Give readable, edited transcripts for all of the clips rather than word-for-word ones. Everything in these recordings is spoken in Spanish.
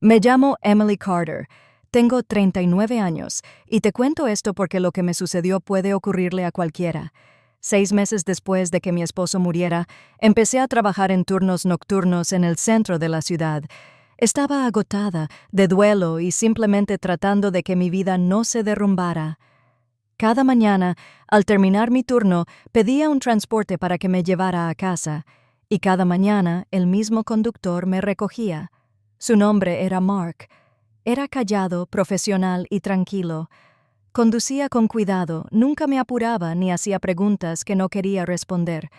Me llamo Emily Carter. Tengo 39 años y te cuento esto porque lo que me sucedió puede ocurrirle a cualquiera. 6 meses después de que mi esposo muriera, empecé a trabajar en turnos nocturnos en el centro de la ciudad. Estaba agotada, de duelo y simplemente tratando de que mi vida no se derrumbara. Cada mañana, al terminar mi turno, pedía un transporte para que me llevara a casa, y cada mañana el mismo conductor me recogía. Su nombre era Mark. Era callado, profesional y tranquilo. Conducía con cuidado, nunca me apuraba ni hacía preguntas que no quería responder.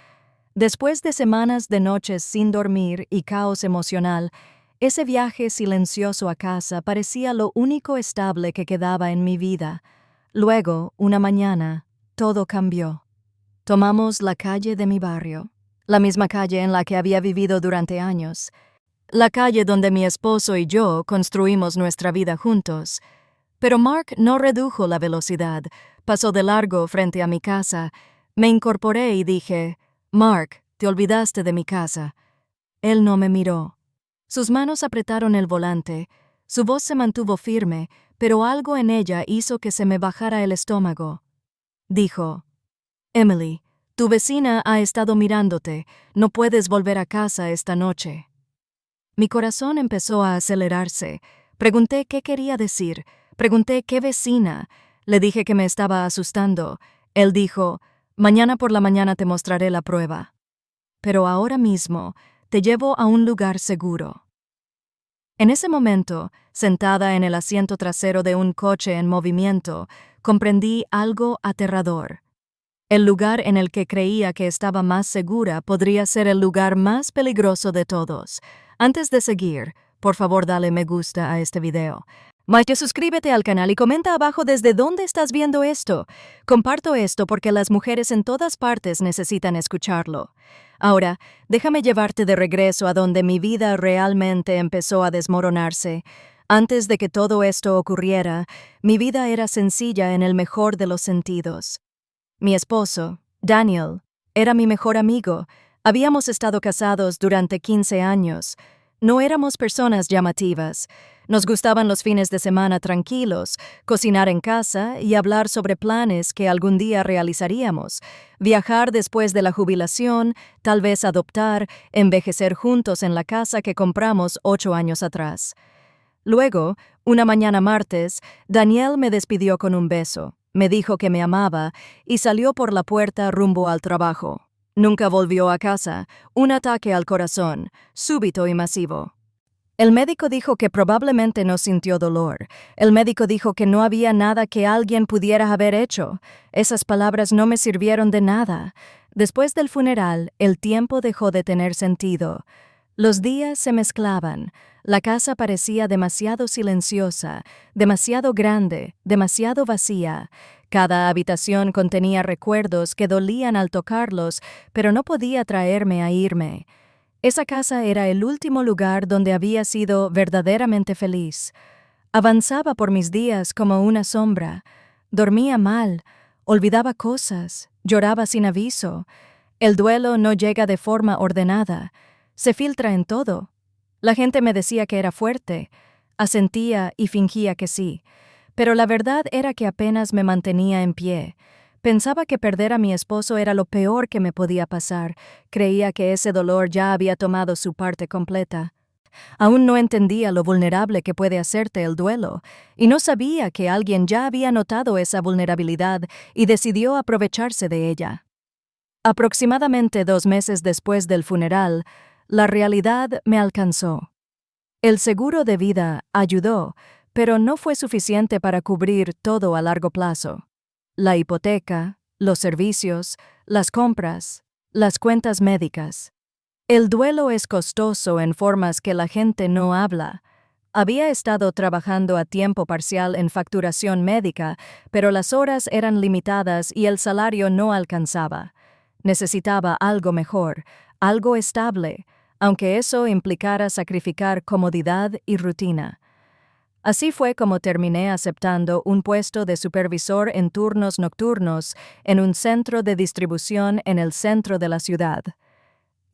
Después de semanas de noches sin dormir y caos emocional, ese viaje silencioso a casa parecía lo único estable que quedaba en mi vida. Luego, una mañana, todo cambió. Tomamos la calle de mi barrio, la misma calle en la que había vivido durante años, la calle donde mi esposo y yo construimos nuestra vida juntos. Pero Mark no redujo la velocidad, pasó de largo frente a mi casa. Me incorporé y dije, «Mark, te olvidaste de mi casa». Él no me miró. Sus manos apretaron el volante, su voz se mantuvo firme, pero algo en ella hizo que se me bajara el estómago. Dijo, «Emily, tu vecina ha estado mirándote, no puedes volver a casa esta noche». Mi corazón empezó a acelerarse. Pregunté qué quería decir. Pregunté qué vecina. Le dije que me estaba asustando. Él dijo, «Mañana por la mañana te mostraré la prueba. Pero ahora mismo te llevo a un lugar seguro». En ese momento, sentada en el asiento trasero de un coche en movimiento, comprendí algo aterrador. El lugar en el que creía que estaba más segura podría ser el lugar más peligroso de todos. Antes de seguir, por favor dale me gusta a este video. Suscríbete al canal y comenta abajo desde dónde estás viendo esto. Comparto esto porque las mujeres en todas partes necesitan escucharlo. Ahora, déjame llevarte de regreso a donde mi vida realmente empezó a desmoronarse. Antes de que todo esto ocurriera, mi vida era sencilla en el mejor de los sentidos. Mi esposo, Daniel, era mi mejor amigo. Habíamos estado casados durante 15 años. No éramos personas llamativas. Nos gustaban los fines de semana tranquilos, cocinar en casa y hablar sobre planes que algún día realizaríamos, viajar después de la jubilación, tal vez adoptar, envejecer juntos en la casa que compramos 8 años atrás. Luego, una mañana martes, Daniel me despidió con un beso. Me dijo que me amaba y salió por la puerta rumbo al trabajo. Nunca volvió a casa. Un ataque al corazón, súbito y masivo. El médico dijo que probablemente no sintió dolor. El médico dijo que no había nada que alguien pudiera haber hecho. Esas palabras no me sirvieron de nada. Después del funeral, el tiempo dejó de tener sentido. Los días se mezclaban. La casa parecía demasiado silenciosa, demasiado grande, demasiado vacía. Cada habitación contenía recuerdos que dolían al tocarlos, pero no podía traerme a irme. Esa casa era el último lugar donde había sido verdaderamente feliz. Avanzaba por mis días como una sombra. Dormía mal, olvidaba cosas, lloraba sin aviso. El duelo no llega de forma ordenada. Se filtra en todo. La gente me decía que era fuerte, asentía y fingía que sí, pero la verdad era que apenas me mantenía en pie. Pensaba que perder a mi esposo era lo peor que me podía pasar, creía que ese dolor ya había tomado su parte completa. Aún no entendía lo vulnerable que puede hacerte el duelo, y no sabía que alguien ya había notado esa vulnerabilidad y decidió aprovecharse de ella. Aproximadamente 2 meses después del funeral, la realidad me alcanzó. El seguro de vida ayudó, pero no fue suficiente para cubrir todo a largo plazo. La hipoteca, los servicios, las compras, las cuentas médicas. El duelo es costoso en formas que la gente no habla. Había estado trabajando a tiempo parcial en facturación médica, pero las horas eran limitadas y el salario no alcanzaba. Necesitaba algo mejor, algo estable, aunque eso implicara sacrificar comodidad y rutina. Así fue como terminé aceptando un puesto de supervisor en turnos nocturnos en un centro de distribución en el centro de la ciudad.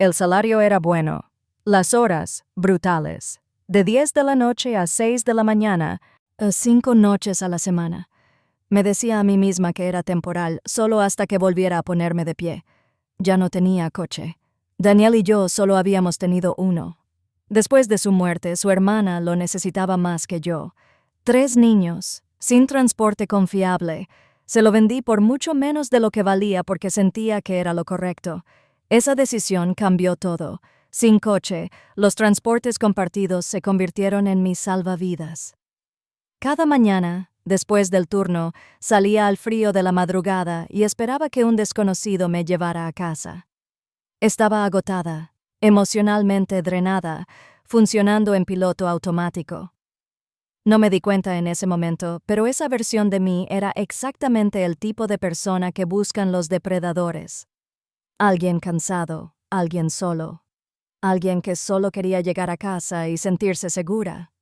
El salario era bueno, las horas brutales. de 10 de la noche a 6 de la mañana, 5 noches a la semana. Me decía a mí misma que era temporal, solo hasta que volviera a ponerme de pie. Ya no tenía coche. Daniel y yo solo habíamos tenido uno. Después de su muerte, su hermana lo necesitaba más que yo. 3 niños, sin transporte confiable. Se lo vendí por mucho menos de lo que valía porque sentía que era lo correcto. Esa decisión cambió todo. Sin coche, los transportes compartidos se convirtieron en mis salvavidas. Cada mañana, después del turno, salía al frío de la madrugada y esperaba que un desconocido me llevara a casa. Estaba agotada, emocionalmente drenada, funcionando en piloto automático. No me di cuenta en ese momento, pero esa versión de mí era exactamente el tipo de persona que buscan los depredadores. Alguien cansado, alguien solo, alguien que solo quería llegar a casa y sentirse segura.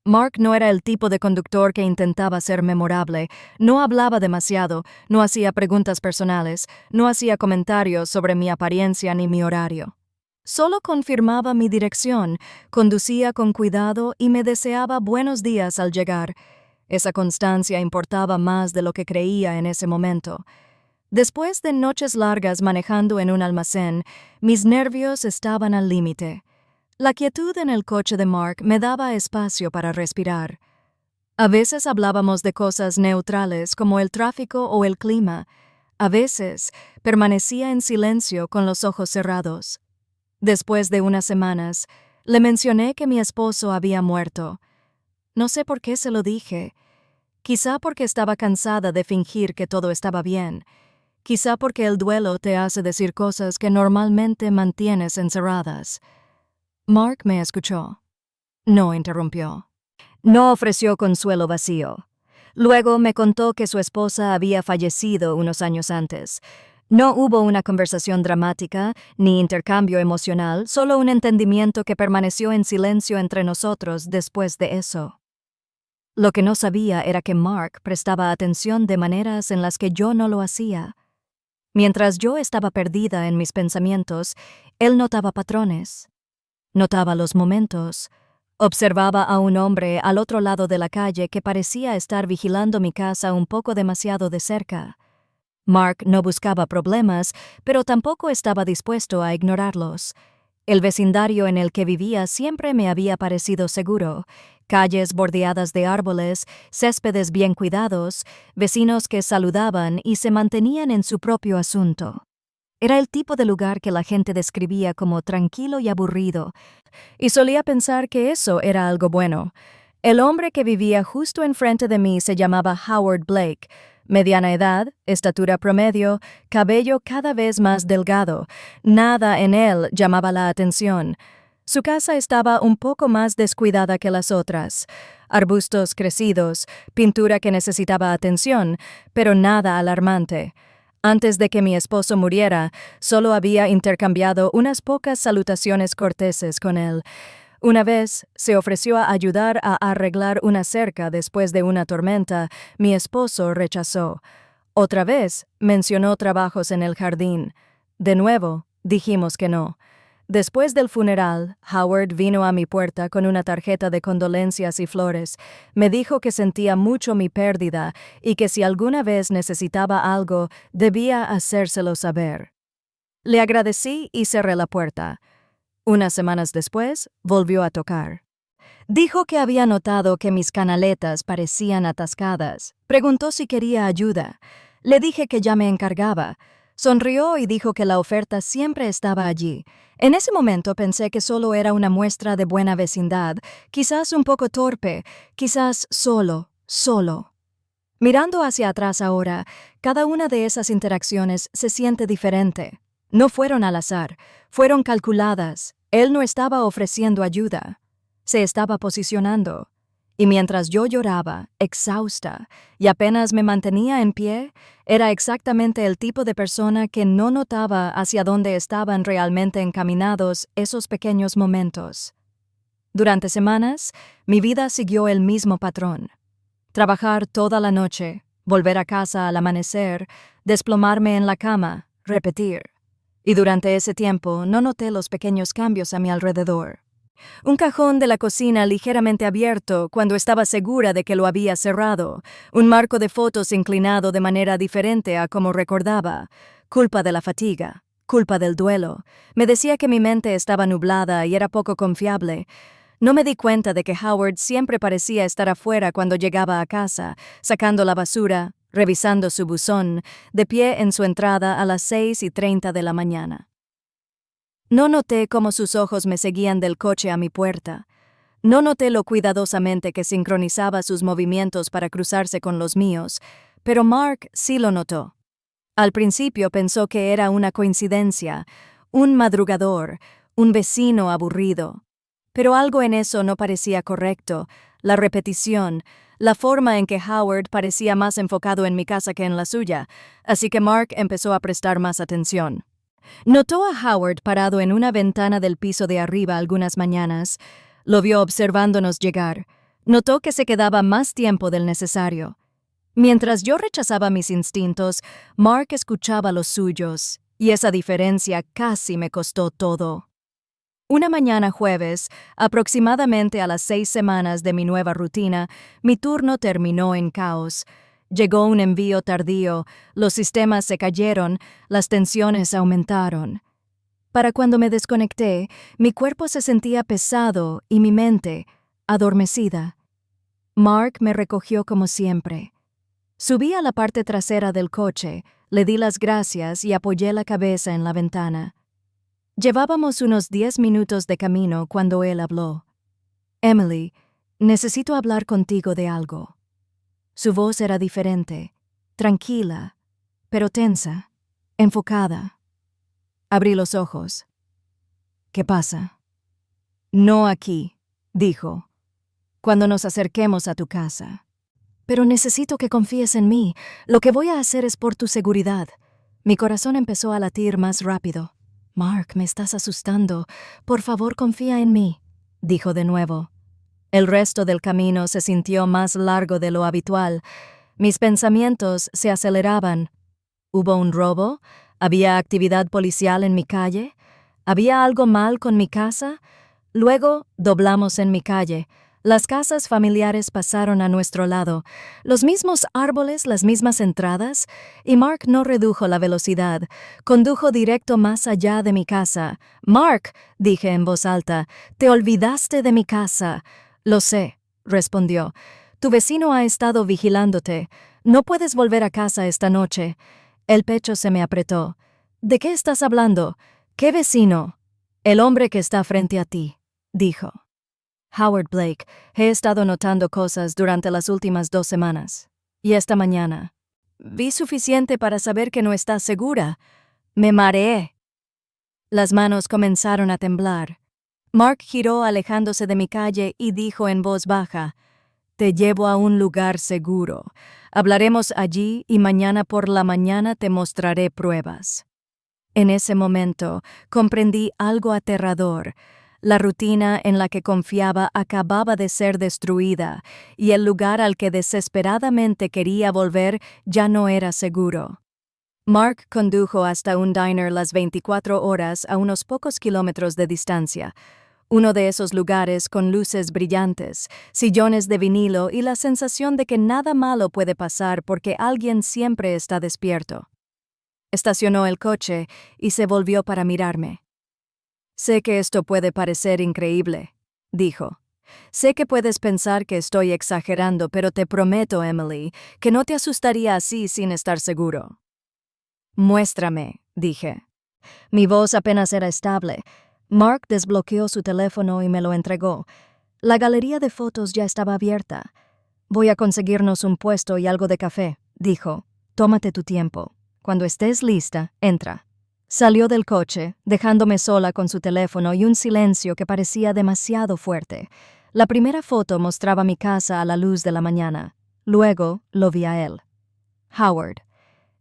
Mark no era el tipo de conductor que intentaba ser memorable, no hablaba demasiado, no hacía preguntas personales, no hacía comentarios sobre mi apariencia ni mi horario. Solo confirmaba mi dirección, conducía con cuidado y me deseaba buenos días al llegar. Esa constancia importaba más de lo que creía en ese momento. Después de noches largas manejando en un almacén, mis nervios estaban al límite. La quietud en el coche de Mark me daba espacio para respirar. A veces hablábamos de cosas neutrales como el tráfico o el clima. A veces permanecía en silencio con los ojos cerrados. Después de unas semanas, le mencioné que mi esposo había muerto. No sé por qué se lo dije. Quizá porque estaba cansada de fingir que todo estaba bien. Quizá porque el duelo te hace decir cosas que normalmente mantienes encerradas. Mark me escuchó. No interrumpió. No ofreció consuelo vacío. Luego me contó que su esposa había fallecido unos años antes. No hubo una conversación dramática, ni intercambio emocional, solo un entendimiento que permaneció en silencio entre nosotros después de eso. Lo que no sabía era que Mark prestaba atención de maneras en las que yo no lo hacía. Mientras yo estaba perdida en mis pensamientos, él notaba patrones. Notaba los momentos. Observaba a un hombre al otro lado de la calle que parecía estar vigilando mi casa un poco demasiado de cerca. Mark no buscaba problemas, pero tampoco estaba dispuesto a ignorarlos. El vecindario en el que vivía siempre me había parecido seguro. Calles bordeadas de árboles, céspedes bien cuidados, vecinos que saludaban y se mantenían en su propio asunto. Era el tipo de lugar que la gente describía como tranquilo y aburrido, y solía pensar que eso era algo bueno. El hombre que vivía justo enfrente de mí se llamaba Howard Blake. Mediana edad, estatura promedio, cabello cada vez más delgado. Nada en él llamaba la atención. Su casa estaba un poco más descuidada que las otras. Arbustos crecidos, pintura que necesitaba atención, pero nada alarmante. Antes de que mi esposo muriera, solo había intercambiado unas pocas salutaciones corteses con él. Una vez se ofreció a ayudar a arreglar una cerca después de una tormenta. Mi esposo rechazó. Otra vez mencionó trabajos en el jardín. De nuevo, dijimos que no. Después del funeral, Howard vino a mi puerta con una tarjeta de condolencias y flores. Me dijo que sentía mucho mi pérdida y que si alguna vez necesitaba algo, debía hacérselo saber. Le agradecí y cerré la puerta. Unas semanas después, volvió a tocar. Dijo que había notado que mis canaletas parecían atascadas. Preguntó si quería ayuda. Le dije que ya me encargaba. Sonrió y dijo que la oferta siempre estaba allí. En ese momento pensé que solo era una muestra de buena vecindad, quizás un poco torpe, quizás solo. Mirando hacia atrás ahora, cada una de esas interacciones se siente diferente. No fueron al azar, fueron calculadas. Él no estaba ofreciendo ayuda. Se estaba posicionando. Y mientras yo lloraba, exhausta, y apenas me mantenía en pie, era exactamente el tipo de persona que no notaba hacia dónde estaban realmente encaminados esos pequeños momentos. Durante semanas, mi vida siguió el mismo patrón. Trabajar toda la noche, volver a casa al amanecer, desplomarme en la cama, repetir. Y durante ese tiempo no noté los pequeños cambios a mi alrededor. Un cajón de la cocina ligeramente abierto cuando estaba segura de que lo había cerrado. Un marco de fotos inclinado de manera diferente a como recordaba. Culpa de la fatiga. Culpa del duelo. Me decía que mi mente estaba nublada y era poco confiable. No me di cuenta de que Howard siempre parecía estar afuera cuando llegaba a casa, sacando la basura, revisando su buzón, de pie en su entrada a las 6:30 de la mañana. No noté cómo sus ojos me seguían del coche a mi puerta. No noté lo cuidadosamente que sincronizaba sus movimientos para cruzarse con los míos, pero Mark sí lo notó. Al principio pensó que era una coincidencia, un madrugador, un vecino aburrido. Pero algo en eso no parecía correcto, la repetición, la forma en que Howard parecía más enfocado en mi casa que en la suya, así que Mark empezó a prestar más atención. Notó a Howard parado en una ventana del piso de arriba algunas mañanas. Lo vio observándonos llegar. Notó que se quedaba más tiempo del necesario. Mientras yo rechazaba mis instintos, Mark escuchaba los suyos, y esa diferencia casi me costó todo. Una mañana jueves, aproximadamente a las 6 semanas de mi nueva rutina, mi turno terminó en caos. Llegó un envío tardío, los sistemas se cayeron, las tensiones aumentaron. Para cuando me desconecté, mi cuerpo se sentía pesado y mi mente, adormecida. Mark me recogió como siempre. Subí a la parte trasera del coche, le di las gracias y apoyé la cabeza en la ventana. Llevábamos unos 10 minutos de camino cuando él habló. «Emily, necesito hablar contigo de algo». Su voz era diferente, tranquila, pero tensa, enfocada. Abrí los ojos. «¿Qué pasa?» «No aquí», dijo. «Cuando nos acerquemos a tu casa». «Pero necesito que confíes en mí. Lo que voy a hacer es por tu seguridad». Mi corazón empezó a latir más rápido. «Mark, me estás asustando. Por favor, confía en mí», dijo de nuevo. El resto del camino se sintió más largo de lo habitual. Mis pensamientos se aceleraban. ¿Hubo un robo? ¿Había actividad policial en mi calle? ¿Había algo mal con mi casa? Luego doblamos en mi calle. Las casas familiares pasaron a nuestro lado, los mismos árboles, las mismas entradas, y Mark no redujo la velocidad, condujo directo más allá de mi casa. «Mark», dije en voz alta, «te olvidaste de mi casa». «Lo sé», respondió. «Tu vecino ha estado vigilándote. No puedes volver a casa esta noche». El pecho se me apretó. «¿De qué estás hablando? ¿Qué vecino?» «El hombre que está frente a ti», dijo. «Howard Blake, he estado notando cosas durante las últimas 2 semanas. Y esta mañana. Vi suficiente para saber que no estás segura. Me mareé». Las manos comenzaron a temblar. Mark giró alejándose de mi calle y dijo en voz baja, «Te llevo a un lugar seguro. Hablaremos allí y mañana por la mañana te mostraré pruebas». En ese momento comprendí algo aterrador. La rutina en la que confiaba acababa de ser destruida y el lugar al que desesperadamente quería volver ya no era seguro. Mark condujo hasta un diner las 24 horas a unos pocos kilómetros de distancia. Uno de esos lugares con luces brillantes, sillones de vinilo y la sensación de que nada malo puede pasar porque alguien siempre está despierto. Estacionó el coche y se volvió para mirarme. «Sé que esto puede parecer increíble», dijo. «Sé que puedes pensar que estoy exagerando, pero te prometo, Emily, que no te asustaría así sin estar seguro». «Muéstrame», dije. Mi voz apenas era estable. Mark desbloqueó su teléfono y me lo entregó. La galería de fotos ya estaba abierta. «Voy a conseguirnos un puesto y algo de café», dijo. «Tómate tu tiempo. Cuando estés lista, entra». Salió del coche, dejándome sola con su teléfono y un silencio que parecía demasiado fuerte. La primera foto mostraba mi casa a la luz de la mañana. Luego lo vi a él. Howard.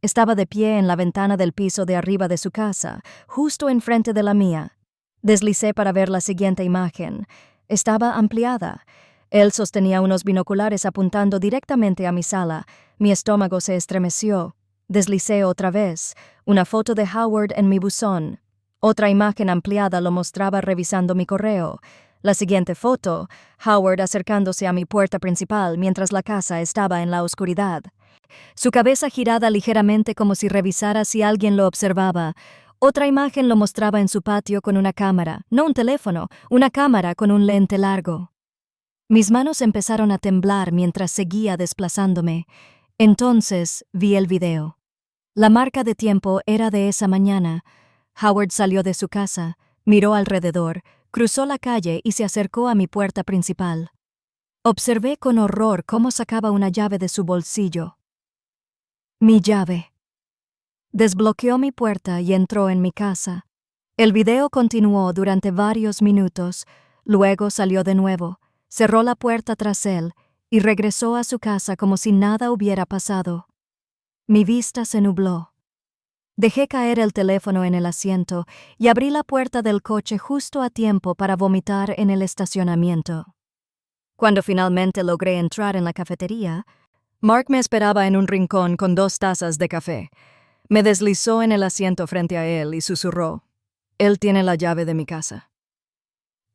Estaba de pie en la ventana del piso de arriba de su casa, justo enfrente de la mía. Deslicé para ver la siguiente imagen. Estaba ampliada. Él sostenía unos binoculares apuntando directamente a mi sala. Mi estómago se estremeció. Deslicé otra vez. Una foto de Howard en mi buzón. Otra imagen ampliada lo mostraba revisando mi correo. La siguiente foto, Howard acercándose a mi puerta principal mientras la casa estaba en la oscuridad. Su cabeza girada ligeramente como si revisara si alguien lo observaba. Otra imagen lo mostraba en su patio con una cámara, no un teléfono, una cámara con un lente largo. Mis manos empezaron a temblar mientras seguía desplazándome. Entonces vi el video. La marca de tiempo era de esa mañana. Howard salió de su casa, miró alrededor, cruzó la calle y se acercó a mi puerta principal. Observé con horror cómo sacaba una llave de su bolsillo. Mi llave. Desbloqueó mi puerta y entró en mi casa. El video continuó durante varios minutos, luego salió de nuevo, cerró la puerta tras él y regresó a su casa como si nada hubiera pasado. Mi vista se nubló. Dejé caer el teléfono en el asiento y abrí la puerta del coche justo a tiempo para vomitar en el estacionamiento. Cuando finalmente logré entrar en la cafetería, Mark me esperaba en un rincón con 2 tazas de café. Me deslizó en el asiento frente a él y susurró: «Él tiene la llave de mi casa».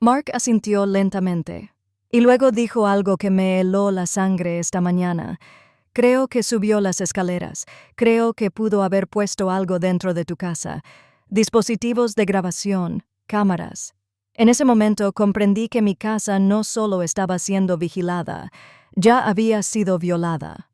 Mark asintió lentamente, y luego dijo algo que me heló la sangre esta mañana. «Creo que subió las escaleras. Creo que pudo haber puesto algo dentro de tu casa. Dispositivos de grabación, cámaras». En ese momento comprendí que mi casa no solo estaba siendo vigilada, ya había sido violada.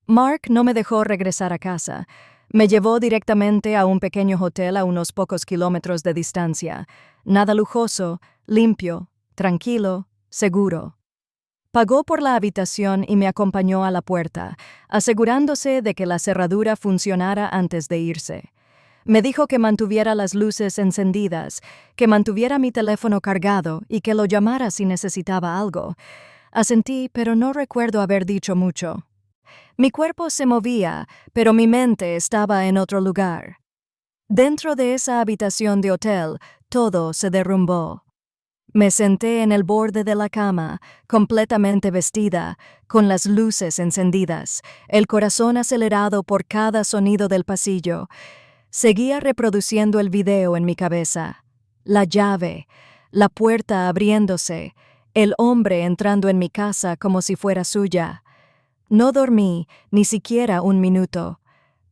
Mark no me dejó regresar a casa. Me llevó directamente a un pequeño hotel a unos pocos kilómetros de distancia. Nada lujoso, limpio, tranquilo, seguro. Pagó por la habitación y me acompañó a la puerta, asegurándose de que la cerradura funcionara antes de irse. Me dijo que mantuviera las luces encendidas, que mantuviera mi teléfono cargado y que lo llamara si necesitaba algo. Asentí, pero no recuerdo haber dicho mucho. Mi cuerpo se movía, pero mi mente estaba en otro lugar. Dentro de esa habitación de hotel, todo se derrumbó. Me senté en el borde de la cama, completamente vestida, con las luces encendidas, el corazón acelerado por cada sonido del pasillo. Seguía reproduciendo el video en mi cabeza. La llave, la puerta abriéndose, el hombre entrando en mi casa como si fuera suya. No dormí ni siquiera un minuto.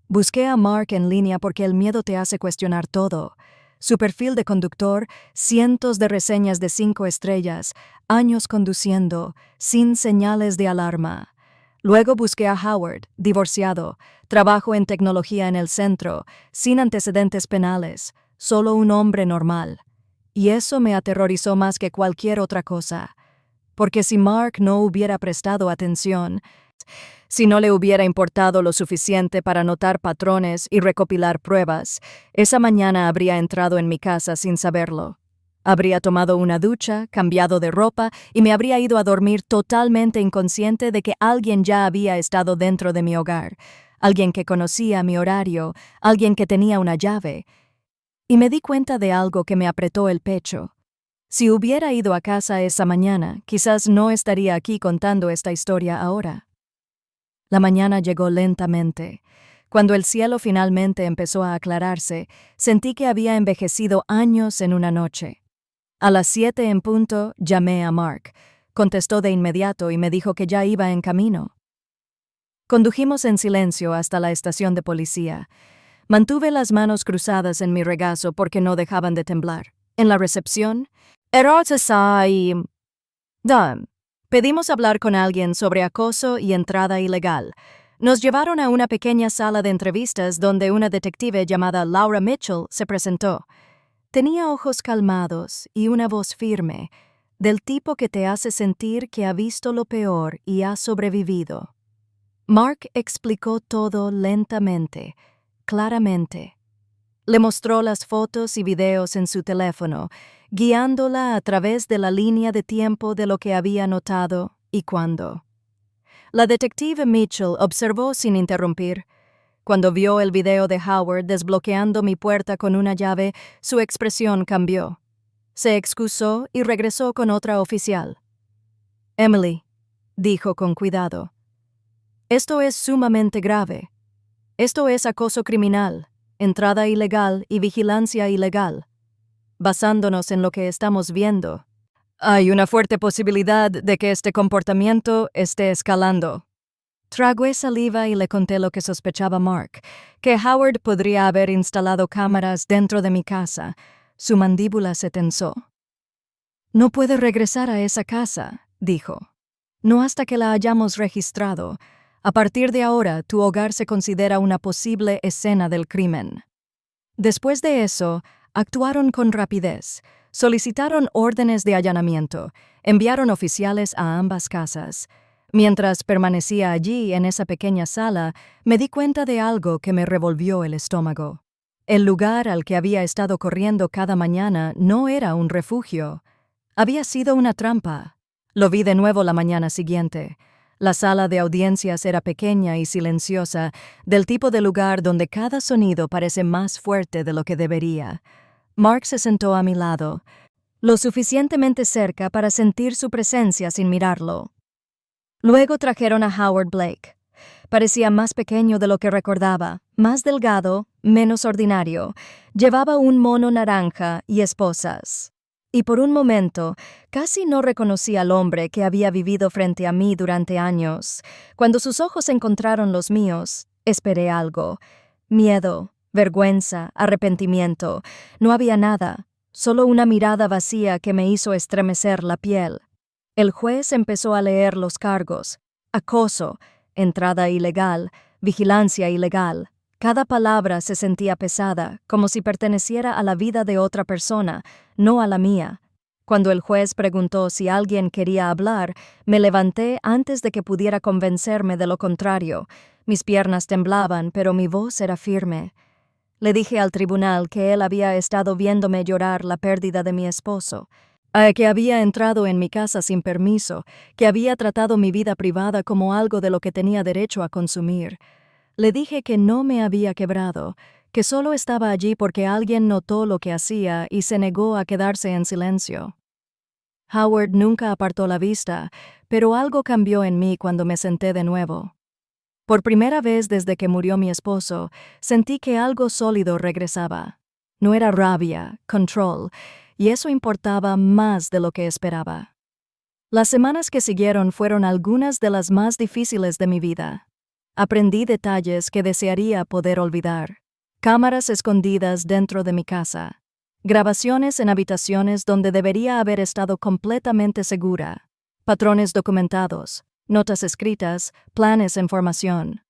Busqué a Mark en línea porque el miedo te hace cuestionar todo. Su perfil de conductor, cientos de reseñas de 5 estrellas, años conduciendo, sin señales de alarma. Luego busqué a Howard, divorciado, trabajo en tecnología en el centro, sin antecedentes penales, solo un hombre normal. Y eso me aterrorizó más que cualquier otra cosa. Porque si Mark no hubiera prestado atención, si no le hubiera importado lo suficiente para notar patrones y recopilar pruebas, esa mañana habría entrado en mi casa sin saberlo. Habría tomado una ducha, cambiado de ropa y me habría ido a dormir totalmente inconsciente de que alguien ya había estado dentro de mi hogar, alguien que conocía mi horario, alguien que tenía una llave. Y me di cuenta de algo que me apretó el pecho. Si hubiera ido a casa esa mañana, quizás no estaría aquí contando esta historia ahora. La mañana llegó lentamente. Cuando el cielo finalmente empezó a aclararse, sentí que había envejecido años en una noche. A las 7 en punto, llamé a Mark. Contestó de inmediato y me dijo que ya iba en camino. Condujimos en silencio hasta la estación de policía. Mantuve las manos cruzadas en mi regazo porque no dejaban de temblar. En la recepción, pedimos hablar con alguien sobre acoso y entrada ilegal. Nos llevaron a una pequeña sala de entrevistas donde una detective llamada Laura Mitchell se presentó. Tenía ojos calmados y una voz firme, del tipo que te hace sentir que ha visto lo peor y ha sobrevivido. Mark explicó todo lentamente, claramente. Le mostró las fotos y videos en su teléfono, guiándola a través de la línea de tiempo de lo que había notado y cuándo. La detective Mitchell observó sin interrumpir. Cuando vio el video de Howard desbloqueando mi puerta con una llave, su expresión cambió. Se excusó y regresó con otra oficial. «Emily», dijo con cuidado, «esto es sumamente grave. Esto es acoso criminal, entrada ilegal y vigilancia ilegal. Basándonos en lo que estamos viendo, Hay una fuerte posibilidad de que este comportamiento esté escalando. Tragué saliva y le conté lo que sospechaba Mark, que Howard podría haber instalado cámaras dentro de mi casa. Su mandíbula se tensó. No puede regresar a esa casa, dijo. No hasta que la hayamos registrado. A partir de ahora, tu hogar se considera una posible escena del crimen. Después de eso, actuaron con rapidez. Solicitaron órdenes de allanamiento, enviaron oficiales a ambas casas. Mientras permanecía allí en esa pequeña sala, me di cuenta de algo que me revolvió el estómago. El lugar al que había estado corriendo cada mañana no era un refugio. Había sido una trampa. Lo vi de nuevo la mañana siguiente. La sala de audiencias era pequeña y silenciosa, del tipo de lugar donde cada sonido parece más fuerte de lo que debería. Mark se sentó a mi lado, lo suficientemente cerca para sentir su presencia sin mirarlo. Luego trajeron a Howard Blake. Parecía más pequeño de lo que recordaba, más delgado, menos ordinario. Llevaba un mono naranja y esposas. Y por un momento, casi no reconocí al hombre que había vivido frente a mí durante años. Cuando sus ojos encontraron los míos, esperé algo. Miedo, vergüenza, arrepentimiento. No había nada, solo una mirada vacía que me hizo estremecer la piel. El juez empezó a leer los cargos. Acoso, entrada ilegal, vigilancia ilegal. Cada palabra se sentía pesada, como si perteneciera a la vida de otra persona, no a la mía. Cuando el juez preguntó si alguien quería hablar, me levanté antes de que pudiera convencerme de lo contrario. Mis piernas temblaban, pero mi voz era firme. Le dije al tribunal que él había estado viéndome llorar la pérdida de mi esposo, que había entrado en mi casa sin permiso, que había tratado mi vida privada como algo de lo que tenía derecho a consumir. Le dije que no me había quebrado, que solo estaba allí porque alguien notó lo que hacía y se negó a quedarse en silencio. Howard nunca apartó la vista, pero algo cambió en mí cuando me senté de nuevo. Por primera vez desde que murió mi esposo, sentí que algo sólido regresaba. No era rabia, control, y eso importaba más de lo que esperaba. Las semanas que siguieron fueron algunas de las más difíciles de mi vida. Aprendí detalles que desearía poder olvidar. Cámaras escondidas dentro de mi casa. Grabaciones en habitaciones donde debería haber estado completamente segura. Patrones documentados. Notas escritas, planes en formación.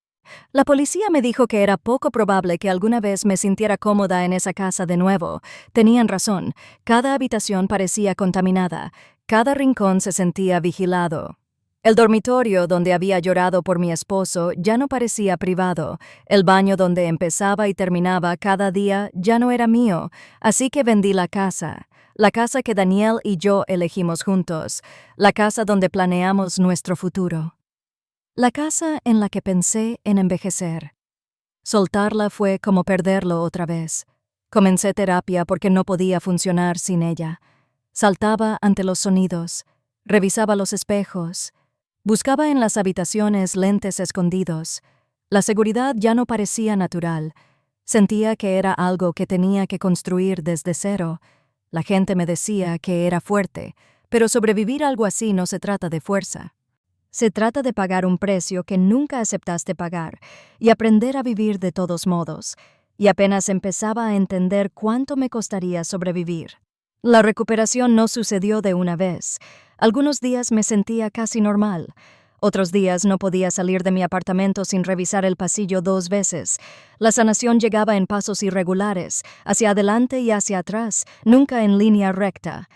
La policía me dijo que era poco probable que alguna vez me sintiera cómoda en esa casa de nuevo. Tenían razón. Cada habitación parecía contaminada. Cada rincón se sentía vigilado. El dormitorio donde había llorado por mi esposo ya no parecía privado. El baño donde empezaba y terminaba cada día ya no era mío. Así que vendí la casa. La casa que Daniel y yo elegimos juntos. La casa donde planeamos nuestro futuro. La casa en la que pensé en envejecer. Soltarla fue como perderlo otra vez. Comencé terapia porque no podía funcionar sin ella. Saltaba ante los sonidos, revisaba los espejos, buscaba en las habitaciones lentes escondidos. La seguridad ya no parecía natural. Sentía que era algo que tenía que construir desde cero. La gente me decía que era fuerte, pero sobrevivir a algo así no se trata de fuerza. Se trata de pagar un precio que nunca aceptaste pagar y aprender a vivir de todos modos. Y apenas empezaba a entender cuánto me costaría sobrevivir. La recuperación no sucedió de una vez. Algunos días me sentía casi normal. Otros días no podía salir de mi apartamento sin revisar el pasillo 2 veces. La sanación llegaba en pasos irregulares, hacia adelante y hacia atrás, nunca en línea recta.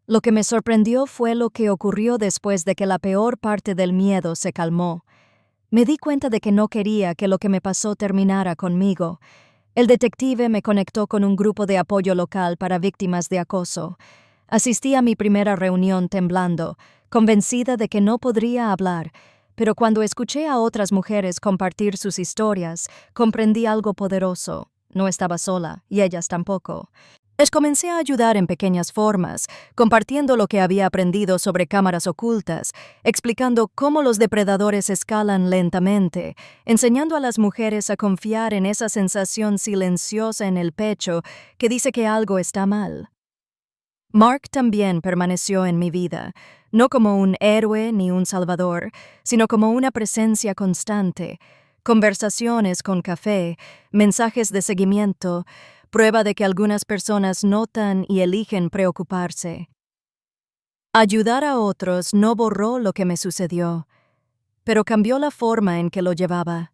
Lo que me sorprendió fue lo que ocurrió después de que la peor parte del miedo se calmó. Me di cuenta de que no quería que lo que me pasó terminara conmigo. El detective me conectó con un grupo de apoyo local para víctimas de acoso. Asistí a mi primera reunión temblando, convencida de que no podría hablar, pero cuando escuché a otras mujeres compartir sus historias, comprendí algo poderoso. No estaba sola, y ellas tampoco. Comencé a ayudar en pequeñas formas, compartiendo lo que había aprendido sobre cámaras ocultas, explicando cómo los depredadores escalan lentamente, enseñando a las mujeres a confiar en esa sensación silenciosa en el pecho que dice que algo está mal. Mark también permaneció en mi vida, no como un héroe ni un salvador, sino como una presencia constante, conversaciones con café, mensajes de seguimiento, prueba de que algunas personas notan y eligen preocuparse. Ayudar a otros no borró lo que me sucedió, pero cambió la forma en que lo llevaba.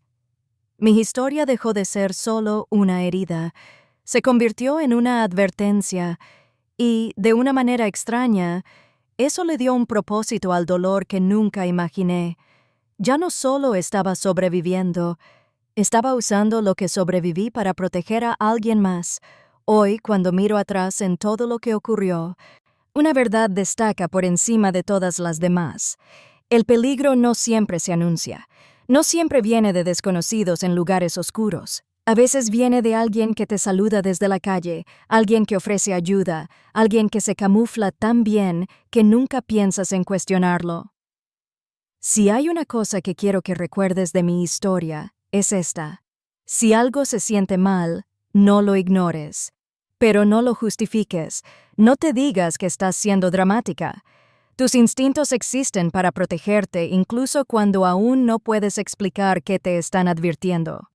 Mi historia dejó de ser solo una herida, se convirtió en una advertencia y, de una manera extraña, eso le dio un propósito al dolor que nunca imaginé. Ya no solo estaba sobreviviendo, estaba usando lo que sobreviví para proteger a alguien más. Hoy, cuando miro atrás en todo lo que ocurrió, una verdad destaca por encima de todas las demás. El peligro no siempre se anuncia. No siempre viene de desconocidos en lugares oscuros. A veces viene de alguien que te saluda desde la calle, alguien que ofrece ayuda, alguien que se camufla tan bien que nunca piensas en cuestionarlo. Si hay una cosa que quiero que recuerdes de mi historia, es esta. Si algo se siente mal, no lo ignores. Pero no lo justifiques. No te digas que estás siendo dramática. Tus instintos existen para protegerte incluso cuando aún no puedes explicar qué te están advirtiendo.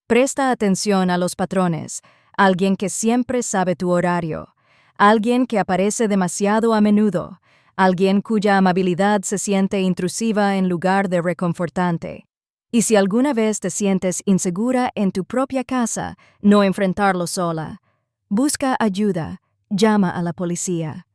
Presta atención a los patrones, alguien que siempre sabe tu horario, alguien que aparece demasiado a menudo, alguien cuya amabilidad se siente intrusiva en lugar de reconfortante. Y si alguna vez te sientes insegura en tu propia casa, no enfrentarlo sola. Busca ayuda, llama a la policía.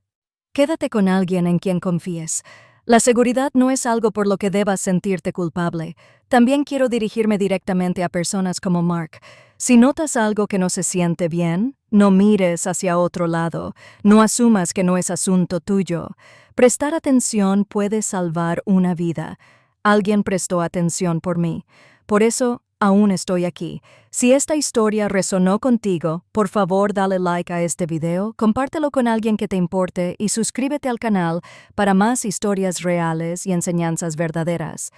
Quédate con alguien en quien confíes. La seguridad no es algo por lo que debas sentirte culpable. También quiero dirigirme directamente a personas como Mark. Si notas algo que no se siente bien, no mires hacia otro lado. No asumas que no es asunto tuyo. Prestar atención puede salvar una vida. Alguien prestó atención por mí. Por eso, aún estoy aquí. Si esta historia resonó contigo, por favor dale like a este video, compártelo con alguien que te importe y suscríbete al canal para más historias reales y enseñanzas verdaderas.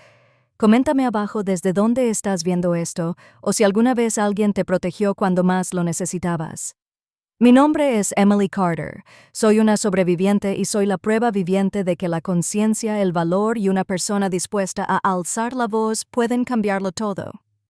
Coméntame abajo desde dónde estás viendo esto o si alguna vez alguien te protegió cuando más lo necesitabas. Mi nombre es Emily Carter. Soy una sobreviviente y soy la prueba viviente de que la conciencia, el valor y una persona dispuesta a alzar la voz pueden cambiarlo todo.